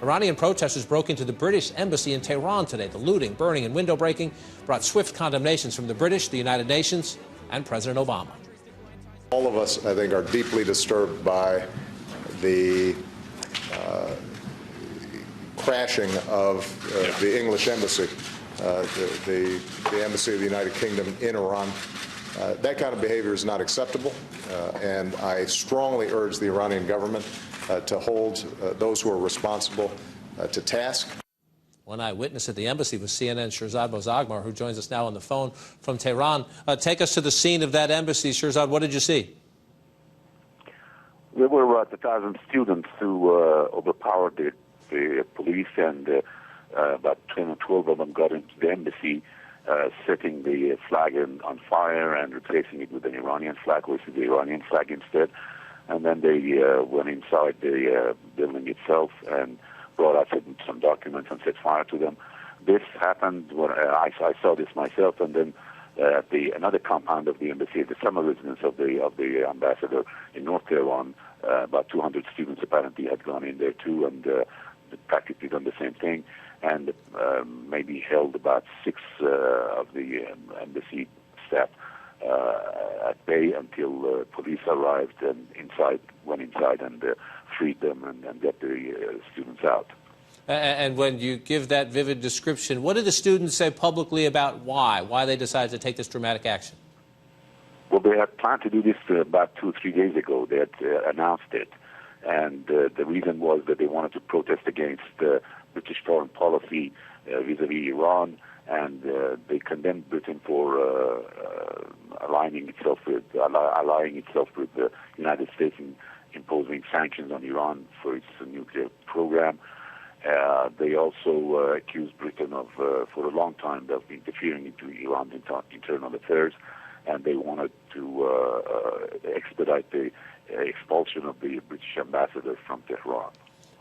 Iranian protesters broke into the British embassy in Tehran today. The looting, burning, and window breaking brought swift condemnations from the British, the United Nations, and President Obama. All of us, I think, are deeply disturbed by the crashing of the English embassy, the embassy of the United Kingdom in Iran. That kind of behavior is not acceptable, and I strongly urge the Iranian government to hold those who are responsible to task. One eyewitness at the embassy was CNN's Shirzad Bozorgmehr, who joins us now on the phone from Tehran. Take us to the scene of that embassy. Shirzad, what did you see? There were 1,000 students who overpowered the police, and about 10 or 12 of them got into the embassy, setting the flag on fire and replacing it with an Iranian flag, which is the Iranian flag instead. And then they went inside the building itself and brought out some documents and set fire to them. This happened when I saw this myself, and then at another compound of the embassy, the summer residence of the ambassador in North Tehran, about 200 students apparently had gone in there too, and practically done the same thing, and maybe held about 6 of the embassy staff at bay until police arrived and went inside and freed them and got the students out. And when you give that vivid description, what did the students say publicly about why they decided to take this dramatic action? Well, they had planned to do this about 2 or 3 days ago. They had announced it, and the reason was that they wanted to protest against British foreign policy vis-a-vis Iran, and they condemned Britain for allying itself with the United States in imposing sanctions on Iran for its nuclear program. They also accused Britain of, for a long time, of interfering into Iran's internal affairs, and they wanted to expedite the expulsion of the British ambassador from Tehran.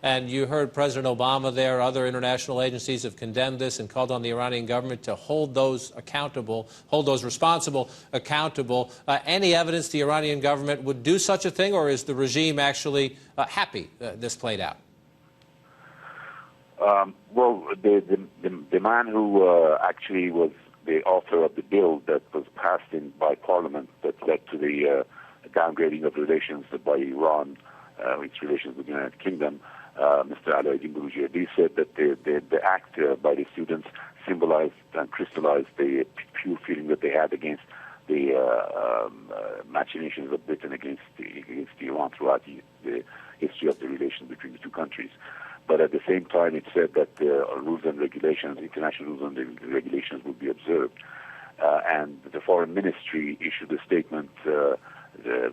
And you heard President Obama there, other international agencies have condemned this and called on the Iranian government to hold those accountable, hold those responsible accountable. Any evidence the Iranian government would do such a thing, or is the regime actually happy this played out? Well, the man who actually was the author of the bill that was passed by Parliament that led to the downgrading of relations by Iran, its relations with the United Kingdom, Mr. Alaeddin Bourujerdi, said that the act by the students symbolized and crystallized the pure feeling that they had against the machinations of Britain against Iran throughout the history of the relations between the two countries. But at the same time, it said that rules and regulations, international rules and regulations, would be observed. And the Foreign Ministry issued a statement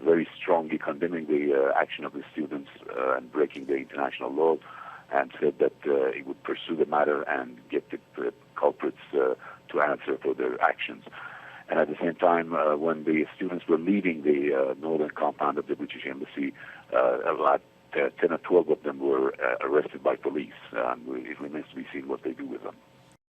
very strongly condemning the action of the students and breaking the international law, and said that it would pursue the matter and get the culprits to answer for their actions. And at the same time, when the students were leaving the northern compound of the British Embassy, about 10 or 12 of them were arrested by police, and it remains to be seen what they do with them.